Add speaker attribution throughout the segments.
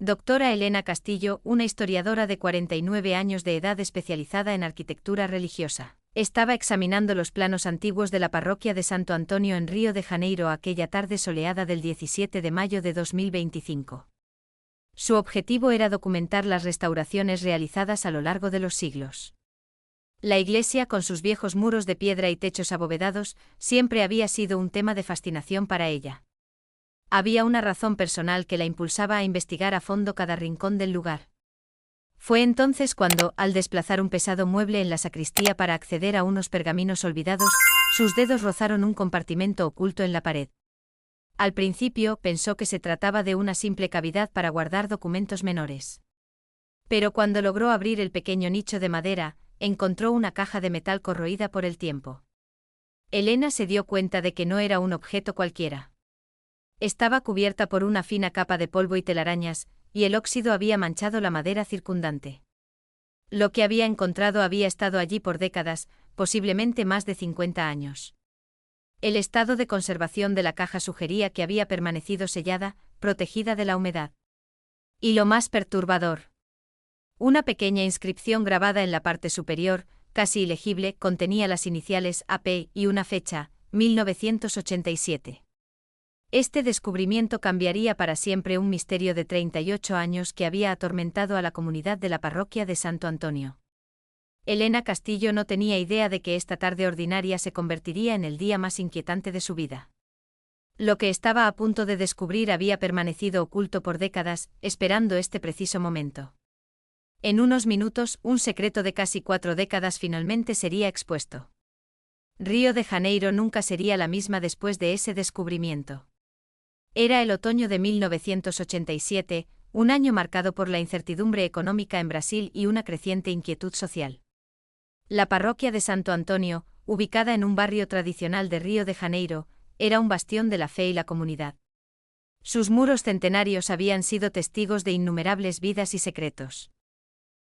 Speaker 1: Doctora Elena Castillo, una historiadora de 49 años de edad especializada en arquitectura religiosa, estaba examinando los planos antiguos de la parroquia de Santo Antonio en Río de Janeiro aquella tarde soleada del 17 de mayo de 2025. Su objetivo era documentar las restauraciones realizadas a lo largo de los siglos. La iglesia, con sus viejos muros de piedra y techos abovedados, siempre había sido un tema de fascinación para ella. Había una razón personal que la impulsaba a investigar a fondo cada rincón del lugar. Fue entonces cuando, al desplazar un pesado mueble en la sacristía para acceder a unos pergaminos olvidados, sus dedos rozaron un compartimento oculto en la pared. Al principio pensó que se trataba de una simple cavidad para guardar documentos menores. Pero cuando logró abrir el pequeño nicho de madera, encontró una caja de metal corroída por el tiempo. Elena se dio cuenta de que no era un objeto cualquiera. Estaba cubierta por una fina capa de polvo y telarañas, y el óxido había manchado la madera circundante. Lo que había encontrado había estado allí por décadas, posiblemente más de 50 años. El estado de conservación de la caja sugería que había permanecido sellada, protegida de la humedad. Y lo más perturbador: una pequeña inscripción grabada en la parte superior, casi ilegible, contenía las iniciales AP y una fecha, 1987. Este descubrimiento cambiaría para siempre un misterio de 38 años que había atormentado a la comunidad de la parroquia de Santo Antonio. Elena Castillo no tenía idea de que esta tarde ordinaria se convertiría en el día más inquietante de su vida. Lo que estaba a punto de descubrir había permanecido oculto por décadas, esperando este preciso momento. En unos minutos, un secreto de casi 4 décadas finalmente sería expuesto. Río de Janeiro nunca sería la misma después de ese descubrimiento. Era el otoño de 1987, un año marcado por la incertidumbre económica en Brasil y una creciente inquietud social. La parroquia de Santo Antonio, ubicada en un barrio tradicional de Río de Janeiro, era un bastión de la fe y la comunidad. Sus muros centenarios habían sido testigos de innumerables vidas y secretos.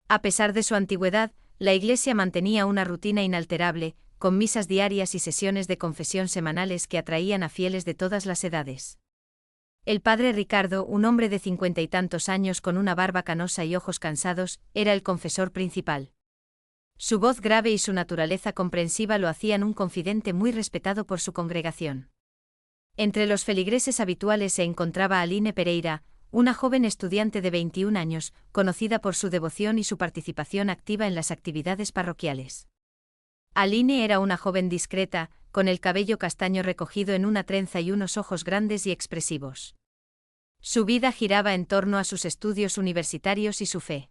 Speaker 1: A pesar de su antigüedad, la iglesia mantenía una rutina inalterable, con misas diarias y sesiones de confesión semanales que atraían a fieles de todas las edades. El padre Ricardo, un hombre de 50 y tantos años con una barba canosa y ojos cansados, era el confesor principal. Su voz grave y su naturaleza comprensiva lo hacían un confidente muy respetado por su congregación. Entre los feligreses habituales se encontraba Aline Pereira, una joven estudiante de 21 años, conocida por su devoción y su participación activa en las actividades parroquiales. Aline era una joven discreta, con el cabello castaño recogido en una trenza y unos ojos grandes y expresivos. Su vida giraba en torno a sus estudios universitarios y su fe.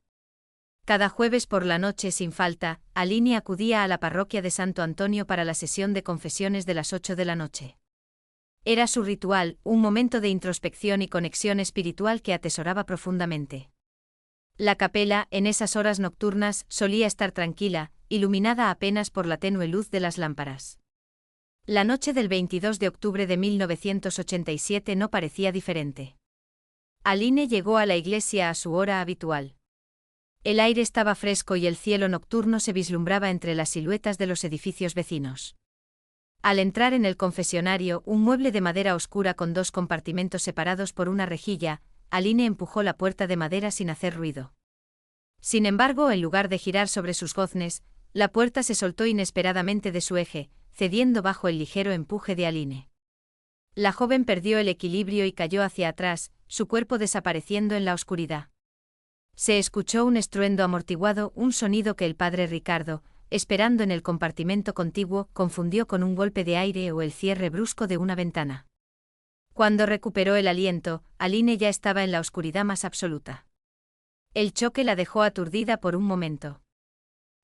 Speaker 1: Cada jueves por la noche sin falta, Aline acudía a la parroquia de Santo Antonio para la sesión de confesiones de las 8 de la noche. Era su ritual, un momento de introspección y conexión espiritual que atesoraba profundamente. La capela, en esas horas nocturnas, solía estar tranquila, iluminada apenas por la tenue luz de las lámparas. La noche del 22 de octubre de 1987 no parecía diferente. Aline llegó a la iglesia a su hora habitual. El aire estaba fresco y el cielo nocturno se vislumbraba entre las siluetas de los edificios vecinos. Al entrar en el confesionario, un mueble de madera oscura con 2 compartimentos separados por una rejilla, Aline empujó la puerta de madera sin hacer ruido. Sin embargo, en lugar de girar sobre sus goznes, la puerta se soltó inesperadamente de su eje, cediendo bajo el ligero empuje de Aline. La joven perdió el equilibrio y cayó hacia atrás, su cuerpo desapareciendo en la oscuridad. Se escuchó un estruendo amortiguado, un sonido que el padre Ricardo, esperando en el compartimento contiguo, confundió con un golpe de aire o el cierre brusco de una ventana. Cuando recuperó el aliento, Aline ya estaba en la oscuridad más absoluta. El choque la dejó aturdida por un momento.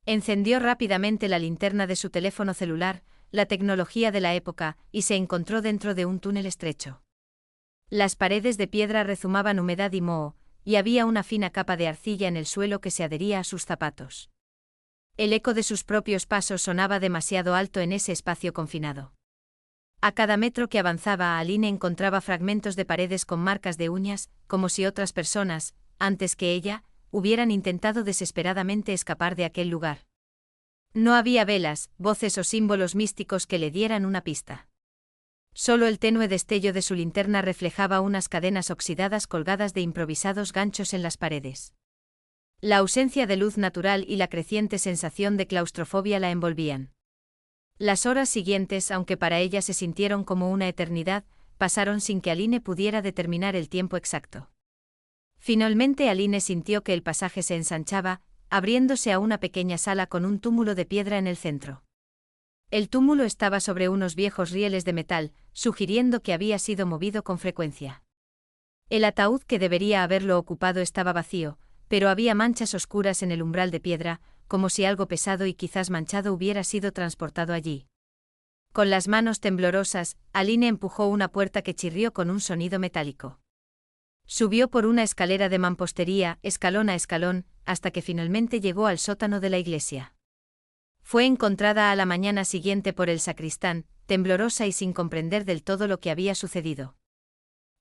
Speaker 1: Encendió rápidamente la linterna de su teléfono celular, la tecnología de la época, y se encontró dentro de un túnel estrecho. Las paredes de piedra rezumaban humedad y moho, y había una fina capa de arcilla en el suelo que se adhería a sus zapatos. El eco de sus propios pasos sonaba demasiado alto en ese espacio confinado. A cada metro que avanzaba, Aline encontraba fragmentos de paredes con marcas de uñas, como si otras personas, antes que ella, hubieran intentado desesperadamente escapar de aquel lugar. No había velas, voces o símbolos místicos que le dieran una pista. Solo el tenue destello de su linterna reflejaba unas cadenas oxidadas colgadas de improvisados ganchos en las paredes. La ausencia de luz natural y la creciente sensación de claustrofobia la envolvían. Las horas siguientes, aunque para ella se sintieron como una eternidad, pasaron sin que Aline pudiera determinar el tiempo exacto. Finalmente Aline sintió que el pasaje se ensanchaba, abriéndose a una pequeña sala con un túmulo de piedra en el centro. El túmulo estaba sobre unos viejos rieles de metal, sugiriendo que había sido movido con frecuencia. El ataúd que debería haberlo ocupado estaba vacío, pero había manchas oscuras en el umbral de piedra, como si algo pesado y quizás manchado hubiera sido transportado allí. Con las manos temblorosas, Aline empujó una puerta que chirrió con un sonido metálico. Subió por una escalera de mampostería, escalón a escalón, hasta que finalmente llegó al sótano de la iglesia. Fue encontrada a la mañana siguiente por el sacristán, temblorosa y sin comprender del todo lo que había sucedido.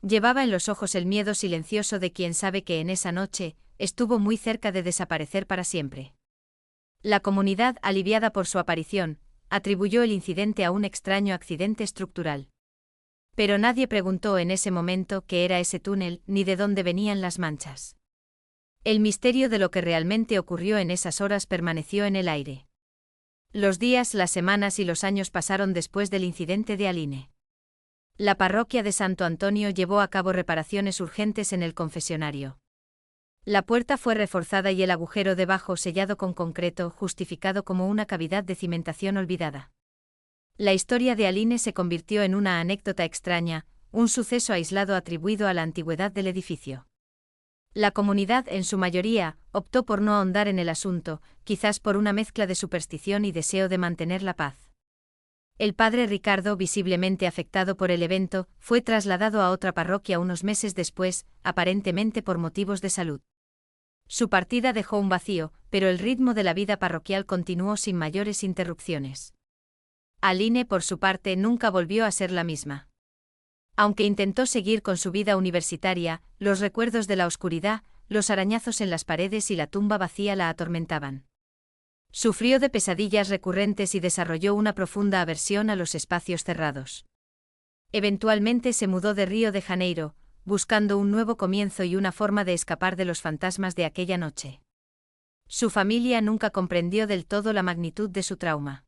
Speaker 1: Llevaba en los ojos el miedo silencioso de quien sabe que en esa noche estuvo muy cerca de desaparecer para siempre. La comunidad, aliviada por su aparición, atribuyó el incidente a un extraño accidente estructural. Pero nadie preguntó en ese momento qué era ese túnel ni de dónde venían las manchas. El misterio de lo que realmente ocurrió en esas horas permaneció en el aire. Los días, las semanas y los años pasaron después del incidente de Aline. La parroquia de Santo Antonio llevó a cabo reparaciones urgentes en el confesionario. La puerta fue reforzada y el agujero debajo sellado con concreto, justificado como una cavidad de cimentación olvidada. La historia de Aline se convirtió en una anécdota extraña, un suceso aislado atribuido a la antigüedad del edificio. La comunidad, en su mayoría, optó por no ahondar en el asunto, quizás por una mezcla de superstición y deseo de mantener la paz. El padre Ricardo, visiblemente afectado por el evento, fue trasladado a otra parroquia unos meses después, aparentemente por motivos de salud. Su partida dejó un vacío, pero el ritmo de la vida parroquial continuó sin mayores interrupciones. Aline, por su parte, nunca volvió a ser la misma. Aunque intentó seguir con su vida universitaria, los recuerdos de la oscuridad, los arañazos en las paredes y la tumba vacía la atormentaban. Sufrió de pesadillas recurrentes y desarrolló una profunda aversión a los espacios cerrados. Eventualmente se mudó de Río de Janeiro, buscando un nuevo comienzo y una forma de escapar de los fantasmas de aquella noche. Su familia nunca comprendió del todo la magnitud de su trauma.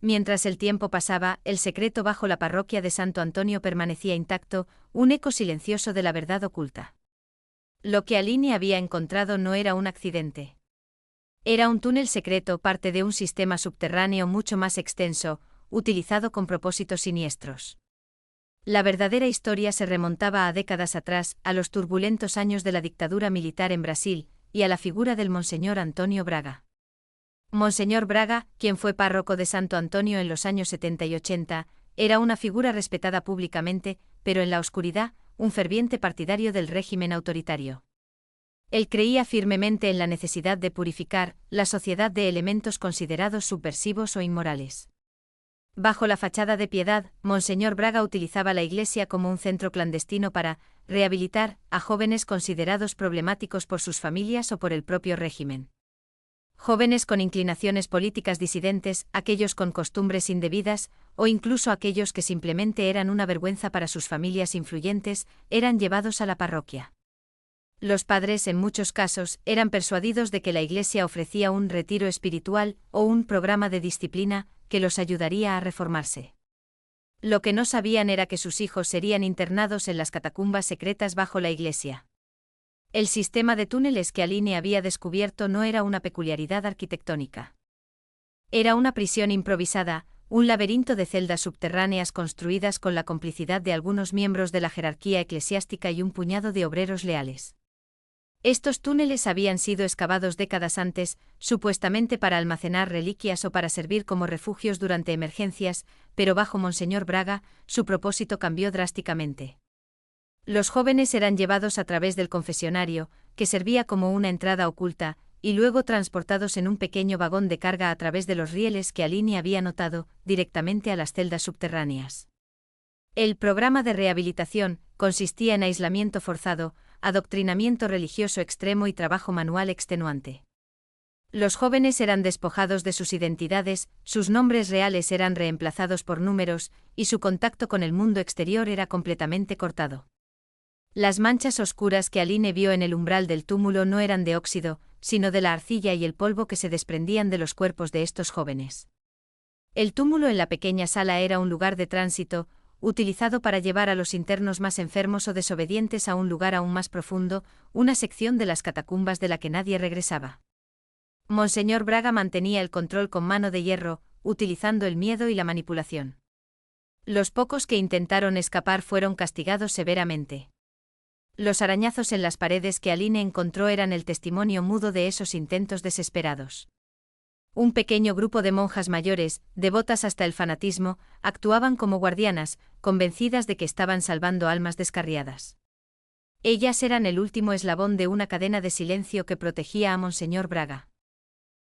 Speaker 1: Mientras el tiempo pasaba, el secreto bajo la parroquia de Santo Antonio permanecía intacto, un eco silencioso de la verdad oculta. Lo que Aline había encontrado no era un accidente. Era un túnel secreto, parte de un sistema subterráneo mucho más extenso, utilizado con propósitos siniestros. La verdadera historia se remontaba a décadas atrás, a los turbulentos años de la dictadura militar en Brasil, y a la figura del Monseñor Antonio Braga. Monseñor Braga, quien fue párroco de Santo Antonio en los años 70 y 80, era una figura respetada públicamente, pero en la oscuridad, un ferviente partidario del régimen autoritario. Él creía firmemente en la necesidad de purificar la sociedad de elementos considerados subversivos o inmorales. Bajo la fachada de piedad, Monseñor Braga utilizaba la iglesia como un centro clandestino para rehabilitar a jóvenes considerados problemáticos por sus familias o por el propio régimen. Jóvenes con inclinaciones políticas disidentes, aquellos con costumbres indebidas, o incluso aquellos que simplemente eran una vergüenza para sus familias influyentes, eran llevados a la parroquia. Los padres, en muchos casos, eran persuadidos de que la iglesia ofrecía un retiro espiritual o un programa de disciplina que los ayudaría a reformarse. Lo que no sabían era que sus hijos serían internados en las catacumbas secretas bajo la iglesia. El sistema de túneles que Aline había descubierto no era una peculiaridad arquitectónica. Era una prisión improvisada, un laberinto de celdas subterráneas construidas con la complicidad de algunos miembros de la jerarquía eclesiástica y un puñado de obreros leales. Estos túneles habían sido excavados décadas antes, supuestamente para almacenar reliquias o para servir como refugios durante emergencias, pero bajo Monseñor Braga, su propósito cambió drásticamente. Los jóvenes eran llevados a través del confesionario, que servía como una entrada oculta, y luego transportados en un pequeño vagón de carga a través de los rieles que Aline había notado, directamente a las celdas subterráneas. El programa de rehabilitación consistía en aislamiento forzado, adoctrinamiento religioso extremo y trabajo manual extenuante. Los jóvenes eran despojados de sus identidades, sus nombres reales eran reemplazados por números, y su contacto con el mundo exterior era completamente cortado. Las manchas oscuras que Aline vio en el umbral del túmulo no eran de óxido, sino de la arcilla y el polvo que se desprendían de los cuerpos de estos jóvenes. El túmulo en la pequeña sala era un lugar de tránsito, utilizado para llevar a los internos más enfermos o desobedientes a un lugar aún más profundo, una sección de las catacumbas de la que nadie regresaba. Monseñor Braga mantenía el control con mano de hierro, utilizando el miedo y la manipulación. Los pocos que intentaron escapar fueron castigados severamente. Los arañazos en las paredes que Aline encontró eran el testimonio mudo de esos intentos desesperados. Un pequeño grupo de monjas mayores, devotas hasta el fanatismo, actuaban como guardianas, convencidas de que estaban salvando almas descarriadas. Ellas eran el último eslabón de una cadena de silencio que protegía a Monseñor Braga.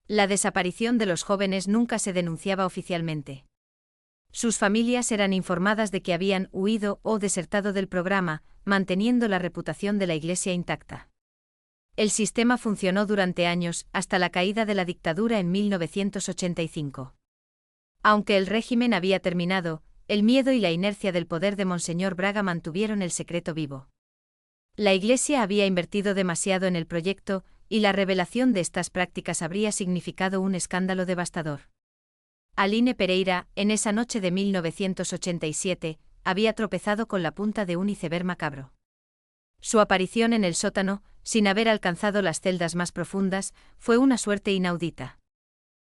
Speaker 1: La desaparición de los jóvenes nunca se denunciaba oficialmente. Sus familias eran informadas de que habían huido o desertado del programa, manteniendo la reputación de la Iglesia intacta. El sistema funcionó durante años, hasta la caída de la dictadura en 1985. Aunque el régimen había terminado, el miedo y la inercia del poder de Monseñor Braga mantuvieron el secreto vivo. La Iglesia había invertido demasiado en el proyecto, y la revelación de estas prácticas habría significado un escándalo devastador. Aline Pereira, en esa noche de 1987, había tropezado con la punta de un iceberg macabro. Su aparición en el sótano, sin haber alcanzado las celdas más profundas, fue una suerte inaudita.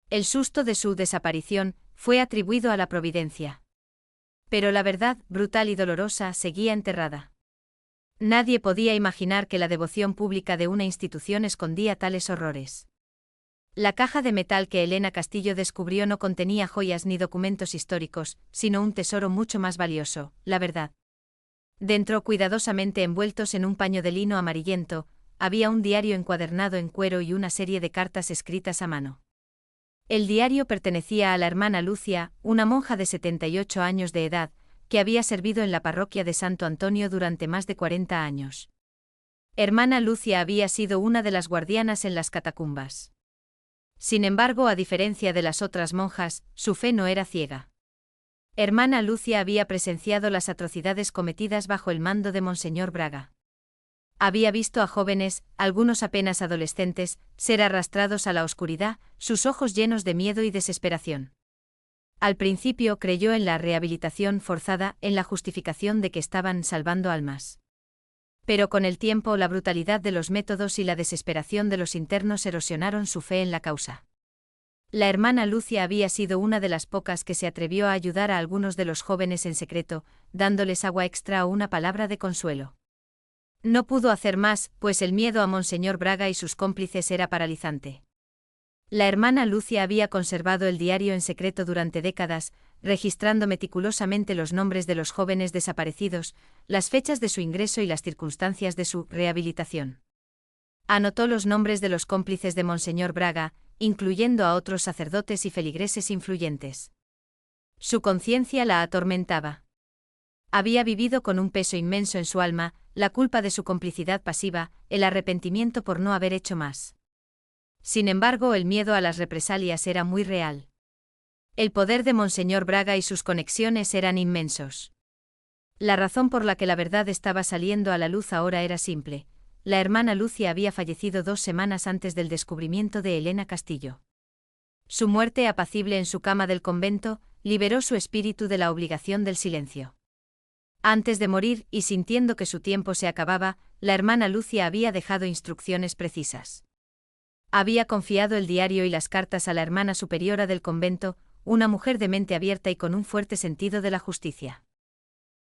Speaker 1: El susto de su desaparición fue atribuido a la providencia. Pero la verdad, brutal y dolorosa, seguía enterrada. Nadie podía imaginar que la devoción pública de una institución escondía tales horrores. La caja de metal que Elena Castillo descubrió no contenía joyas ni documentos históricos, sino un tesoro mucho más valioso, la verdad. Dentro, cuidadosamente envueltos en un paño de lino amarillento, había un diario encuadernado en cuero y una serie de cartas escritas a mano. El diario pertenecía a la hermana Lucia, una monja de 78 años de edad, que había servido en la parroquia de Santo Antonio durante más de 40 años. Hermana Lucia había sido una de las guardianas en las catacumbas. Sin embargo, a diferencia de las otras monjas, su fe no era ciega. Hermana Lucia había presenciado las atrocidades cometidas bajo el mando de Monseñor Braga. Había visto a jóvenes, algunos apenas adolescentes, ser arrastrados a la oscuridad, sus ojos llenos de miedo y desesperación. Al principio creyó en la rehabilitación forzada, en la justificación de que estaban salvando almas. Pero con el tiempo la brutalidad de los métodos y la desesperación de los internos erosionaron su fe en la causa. La hermana Lucia había sido una de las pocas que se atrevió a ayudar a algunos de los jóvenes en secreto, dándoles agua extra o una palabra de consuelo. No pudo hacer más, pues el miedo a Monseñor Braga y sus cómplices era paralizante. La hermana Lucia había conservado el diario en secreto durante décadas, registrando meticulosamente los nombres de los jóvenes desaparecidos, las fechas de su ingreso y las circunstancias de su rehabilitación. Anotó los nombres de los cómplices de Monseñor Braga, incluyendo a otros sacerdotes y feligreses influyentes. Su conciencia la atormentaba. Había vivido con un peso inmenso en su alma, la culpa de su complicidad pasiva, el arrepentimiento por no haber hecho más. Sin embargo, el miedo a las represalias era muy real. El poder de Monseñor Braga y sus conexiones eran inmensos. La razón por la que la verdad estaba saliendo a la luz ahora era simple. La hermana Lucia había fallecido 2 semanas antes del descubrimiento de Elena Castillo. Su muerte apacible en su cama del convento liberó su espíritu de la obligación del silencio. Antes de morir, y sintiendo que su tiempo se acababa, la hermana Lucia había dejado instrucciones precisas. Había confiado el diario y las cartas a la hermana superiora del convento, una mujer de mente abierta y con un fuerte sentido de la justicia.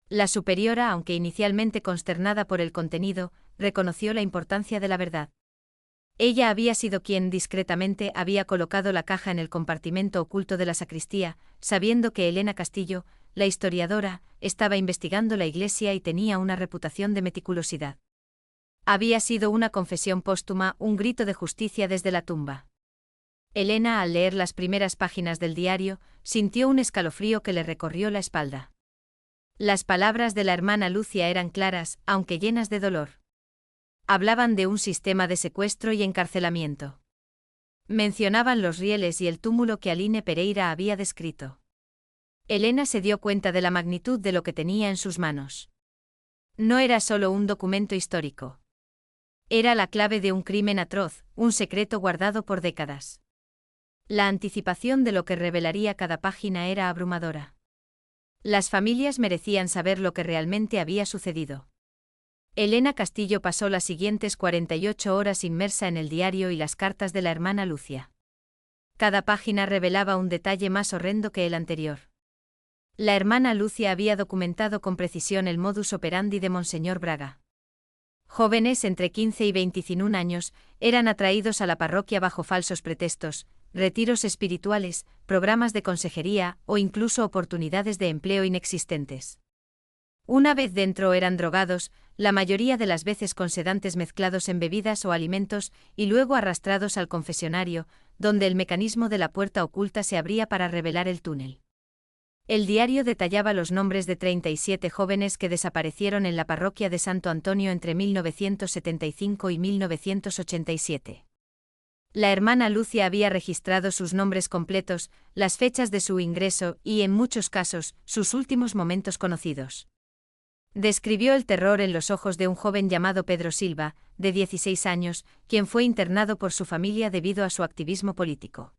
Speaker 1: La superiora, aunque inicialmente consternada por el contenido, reconoció la importancia de la verdad. Ella había sido quien discretamente había colocado la caja en el compartimento oculto de la sacristía, sabiendo que Elena Castillo, la historiadora, estaba investigando la iglesia y tenía una reputación de meticulosidad. Había sido una confesión póstuma, un grito de justicia desde la tumba. Elena, al leer las primeras páginas del diario, sintió un escalofrío que le recorrió la espalda. Las palabras de la hermana Lucia eran claras, aunque llenas de dolor. Hablaban de un sistema de secuestro y encarcelamiento. Mencionaban los rieles y el túmulo que Aline Pereira había descrito. Elena se dio cuenta de la magnitud de lo que tenía en sus manos. No era solo un documento histórico. Era la clave de un crimen atroz, un secreto guardado por décadas. La anticipación de lo que revelaría cada página era abrumadora. Las familias merecían saber lo que realmente había sucedido. Elena Castillo pasó las siguientes 48 horas inmersa en el diario y las cartas de la hermana Lucia. Cada página revelaba un detalle más horrendo que el anterior. La hermana Lucia había documentado con precisión el modus operandi de Monseñor Braga. Jóvenes entre 15 y 21 años eran atraídos a la parroquia bajo falsos pretextos, retiros espirituales, programas de consejería o incluso oportunidades de empleo inexistentes. Una vez dentro eran drogados, la mayoría de las veces con sedantes mezclados en bebidas o alimentos, y luego arrastrados al confesionario, donde el mecanismo de la puerta oculta se abría para revelar el túnel. El diario detallaba los nombres de 37 jóvenes que desaparecieron en la parroquia de Santo Antonio entre 1975 y 1987. La hermana Lucia había registrado sus nombres completos, las fechas de su ingreso y, en muchos casos, sus últimos momentos conocidos. Describió el terror en los ojos de un joven llamado Pedro Silva, de 16 años, quien fue internado por su familia debido a su activismo político.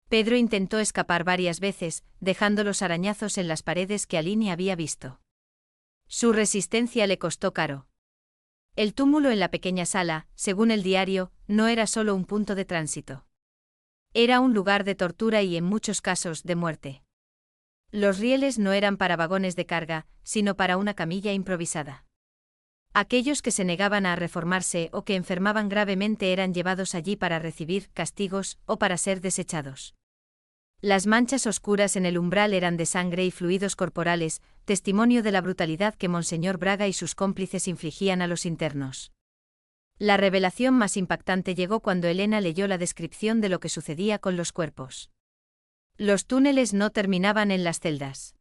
Speaker 1: Pedro intentó escapar varias veces, dejando los arañazos en las paredes que Aline había visto. Su resistencia le costó caro. El túmulo en la pequeña sala, según el diario, no era solo un punto de tránsito. Era un lugar de tortura y, en muchos casos, de muerte. Los rieles no eran para vagones de carga, sino para una camilla improvisada. Aquellos que se negaban a reformarse o que enfermaban gravemente eran llevados allí para recibir castigos o para ser desechados. Las manchas oscuras en el umbral eran de sangre y fluidos corporales, testimonio de la brutalidad que Monseñor Braga y sus cómplices infligían a los internos. La revelación más impactante llegó cuando Elena leyó la descripción de lo que sucedía con los cuerpos. Los túneles no terminaban en las celdas.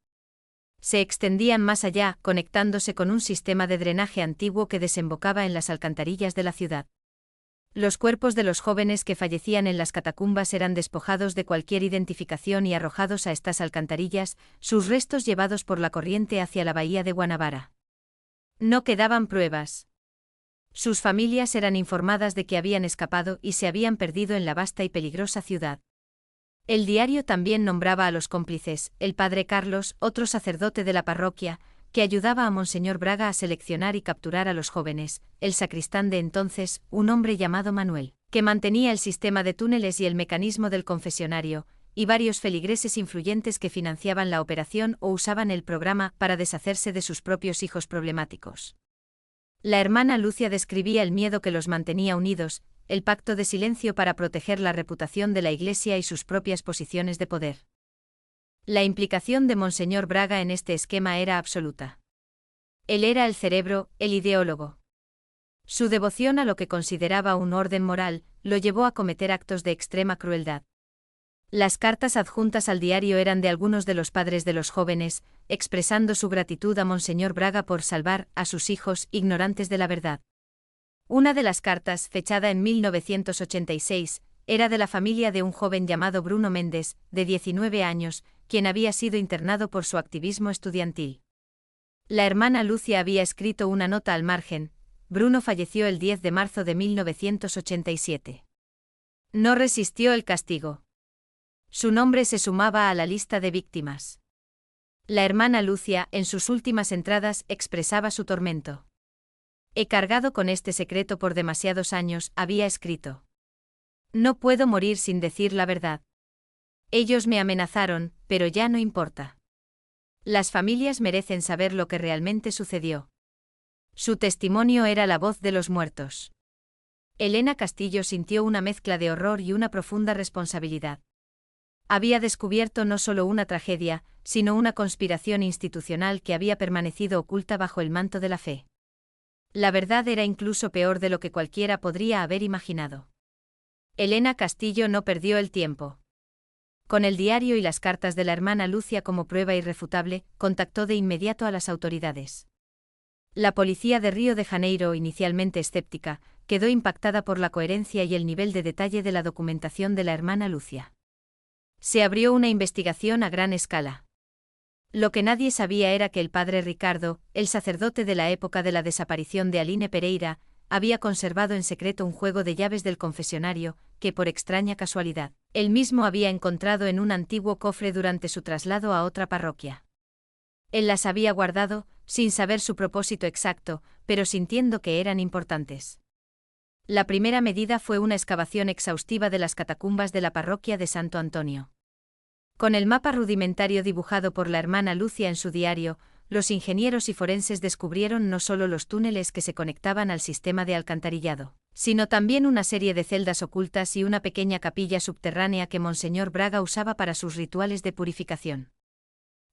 Speaker 1: Se extendían más allá, conectándose con un sistema de drenaje antiguo que desembocaba en las alcantarillas de la ciudad. Los cuerpos de los jóvenes que fallecían en las catacumbas eran despojados de cualquier identificación y arrojados a estas alcantarillas, sus restos llevados por la corriente hacia la bahía de Guanabara. No quedaban pruebas. Sus familias eran informadas de que habían escapado y se habían perdido en la vasta y peligrosa ciudad. El diario también nombraba a los cómplices, el padre Carlos, otro sacerdote de la parroquia, que ayudaba a Monseñor Braga a seleccionar y capturar a los jóvenes, el sacristán de entonces, un hombre llamado Manuel, que mantenía el sistema de túneles y el mecanismo del confesionario, y varios feligreses influyentes que financiaban la operación o usaban el programa para deshacerse de sus propios hijos problemáticos. La hermana Lucia describía el miedo que los mantenía unidos, el pacto de silencio para proteger la reputación de la Iglesia y sus propias posiciones de poder. La implicación de Monseñor Braga en este esquema era absoluta. Él era el cerebro, el ideólogo. Su devoción a lo que consideraba un orden moral lo llevó a cometer actos de extrema crueldad. Las cartas adjuntas al diario eran de algunos de los padres de los jóvenes, expresando su gratitud a Monseñor Braga por salvar a sus hijos ignorantes de la verdad. Una de las cartas, fechada en 1986, era de la familia de un joven llamado Bruno Méndez, de 19 años, quien había sido internado por su activismo estudiantil. La hermana Lucia había escrito una nota al margen: Bruno falleció el 10 de marzo de 1987. No resistió el castigo. Su nombre se sumaba a la lista de víctimas. La hermana Lucia, en sus últimas entradas, expresaba su tormento. He cargado con este secreto por demasiados años, había escrito. No puedo morir sin decir la verdad. Ellos me amenazaron, pero ya no importa. Las familias merecen saber lo que realmente sucedió. Su testimonio era la voz de los muertos. Elena Castillo sintió una mezcla de horror y una profunda responsabilidad. Había descubierto no solo una tragedia, sino una conspiración institucional que había permanecido oculta bajo el manto de la fe. La verdad era incluso peor de lo que cualquiera podría haber imaginado. Elena Castillo no perdió el tiempo. Con el diario y las cartas de la hermana Lucia como prueba irrefutable, contactó de inmediato a las autoridades. La policía de Río de Janeiro, inicialmente escéptica, quedó impactada por la coherencia y el nivel de detalle de la documentación de la hermana Lucia. Se abrió una investigación a gran escala. Lo que nadie sabía era que el padre Ricardo, el sacerdote de la época de la desaparición de Aline Pereira, había conservado en secreto un juego de llaves del confesionario, que por extraña casualidad, él mismo había encontrado en un antiguo cofre durante su traslado a otra parroquia. Él las había guardado, sin saber su propósito exacto, pero sintiendo que eran importantes. La primera medida fue una excavación exhaustiva de las catacumbas de la parroquia de Santo Antonio. Con el mapa rudimentario dibujado por la hermana Lucia en su diario, los ingenieros y forenses descubrieron no solo los túneles que se conectaban al sistema de alcantarillado, sino también una serie de celdas ocultas y una pequeña capilla subterránea que Monseñor Braga usaba para sus rituales de purificación.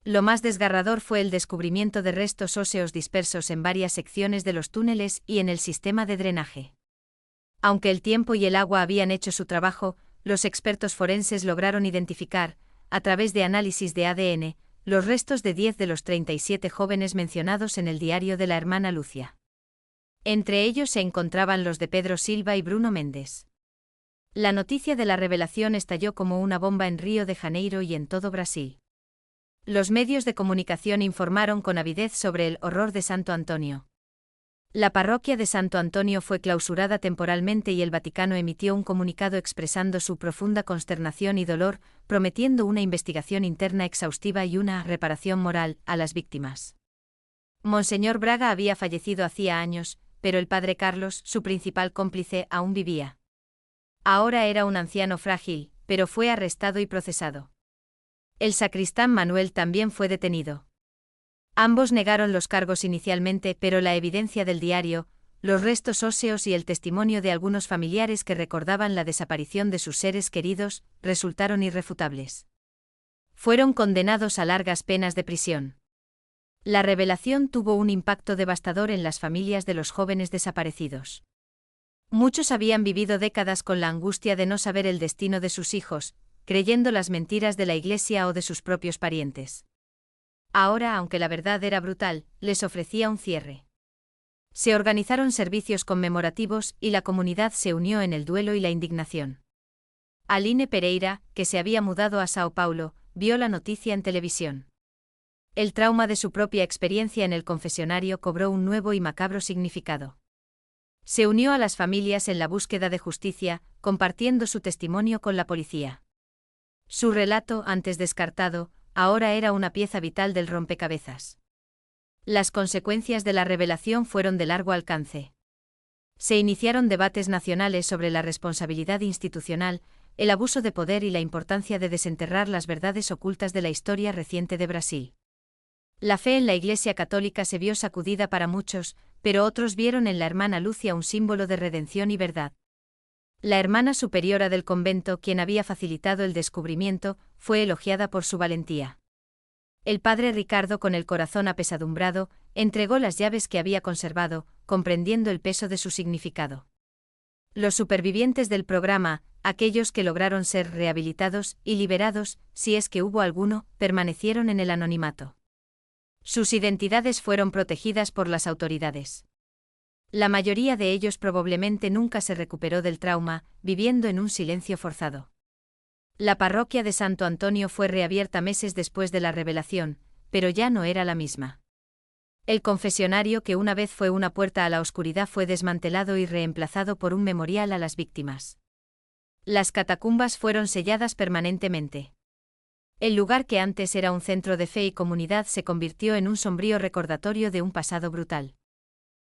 Speaker 1: Lo más desgarrador fue el descubrimiento de restos óseos dispersos en varias secciones de los túneles y en el sistema de drenaje. Aunque el tiempo y el agua habían hecho su trabajo, los expertos forenses lograron identificar, a través de análisis de ADN, los restos de 10 de los 37 jóvenes mencionados en el diario de la hermana Lucia. Entre ellos se encontraban los de Pedro Silva y Bruno Méndez. La noticia de la revelación estalló como una bomba en Río de Janeiro y en todo Brasil. Los medios de comunicación informaron con avidez sobre el horror de Santo Antonio. La parroquia de Santo Antonio fue clausurada temporalmente y el Vaticano emitió un comunicado expresando su profunda consternación y dolor, prometiendo una investigación interna exhaustiva y una reparación moral a las víctimas. Monseñor Braga había fallecido hacía años, pero el padre Carlos, su principal cómplice, aún vivía. Ahora era un anciano frágil, pero fue arrestado y procesado. El sacristán Manuel también fue detenido. Ambos negaron los cargos inicialmente, pero la evidencia del diario, los restos óseos y el testimonio de algunos familiares que recordaban la desaparición de sus seres queridos, resultaron irrefutables. Fueron condenados a largas penas de prisión. La revelación tuvo un impacto devastador en las familias de los jóvenes desaparecidos. Muchos habían vivido décadas con la angustia de no saber el destino de sus hijos, creyendo las mentiras de la Iglesia o de sus propios parientes. Ahora, aunque la verdad era brutal, les ofrecía un cierre. Se organizaron servicios conmemorativos y la comunidad se unió en el duelo y la indignación. Aline Pereira, que se había mudado a Sao Paulo, vio la noticia en televisión. El trauma de su propia experiencia en el confesionario cobró un nuevo y macabro significado. Se unió a las familias en la búsqueda de justicia, compartiendo su testimonio con la policía. Su relato, antes descartado, ahora era una pieza vital del rompecabezas. Las consecuencias de la revelación fueron de largo alcance. Se iniciaron debates nacionales sobre la responsabilidad institucional, el abuso de poder y la importancia de desenterrar las verdades ocultas de la historia reciente de Brasil. La fe en la Iglesia Católica se vio sacudida para muchos, pero otros vieron en la hermana Lucia un símbolo de redención y verdad. La hermana superiora del convento, quien había facilitado el descubrimiento, fue elogiada por su valentía. El padre Ricardo, con el corazón apesadumbrado, entregó las llaves que había conservado, comprendiendo el peso de su significado. Los supervivientes del programa, aquellos que lograron ser rehabilitados y liberados, si es que hubo alguno, permanecieron en el anonimato. Sus identidades fueron protegidas por las autoridades. La mayoría de ellos probablemente nunca se recuperó del trauma, viviendo en un silencio forzado. La parroquia de Santo Antonio fue reabierta meses después de la revelación, pero ya no era la misma. El confesionario, que una vez fue una puerta a la oscuridad, fue desmantelado y reemplazado por un memorial a las víctimas. Las catacumbas fueron selladas permanentemente. El lugar que antes era un centro de fe y comunidad se convirtió en un sombrío recordatorio de un pasado brutal.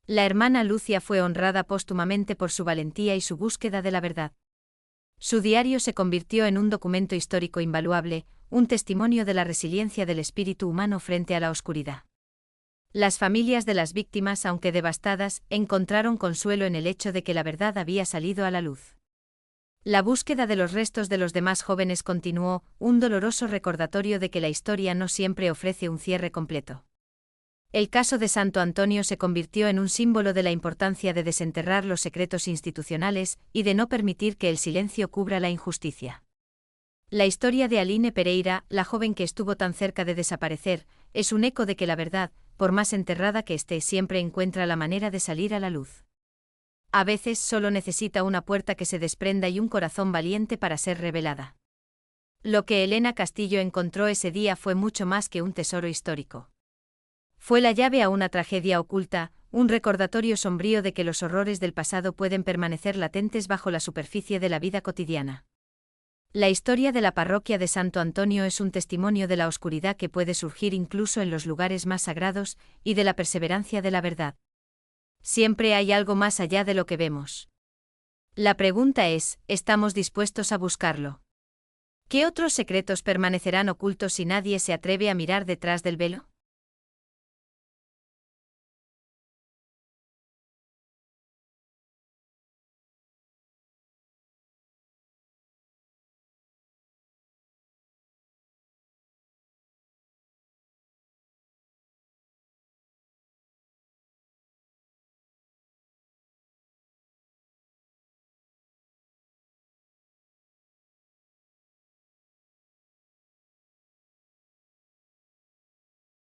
Speaker 1: La hermana Lucia fue honrada póstumamente por su valentía y su búsqueda de la verdad. Su diario se convirtió en un documento histórico invaluable, un testimonio de la resiliencia del espíritu humano frente a la oscuridad. Las familias de las víctimas, aunque devastadas, encontraron consuelo en el hecho de que la verdad había salido a la luz. La búsqueda de los restos de los demás jóvenes continuó, un doloroso recordatorio de que la historia no siempre ofrece un cierre completo. El caso de Santo Antonio se convirtió en un símbolo de la importancia de desenterrar los secretos institucionales y de no permitir que el silencio cubra la injusticia. La historia de Aline Pereira, la joven que estuvo tan cerca de desaparecer, es un eco de que la verdad, por más enterrada que esté, siempre encuentra la manera de salir a la luz. A veces solo necesita una puerta que se desprenda y un corazón valiente para ser revelada. Lo que Elena Castillo encontró ese día fue mucho más que un tesoro histórico. Fue la llave a una tragedia oculta, un recordatorio sombrío de que los horrores del pasado pueden permanecer latentes bajo la superficie de la vida cotidiana. La historia de la parroquia de Santo Antonio es un testimonio de la oscuridad que puede surgir incluso en los lugares más sagrados y de la perseverancia de la verdad. Siempre hay algo más allá de lo que vemos. La pregunta es, ¿estamos dispuestos a buscarlo? ¿Qué otros secretos permanecerán ocultos si nadie se atreve a mirar detrás del velo?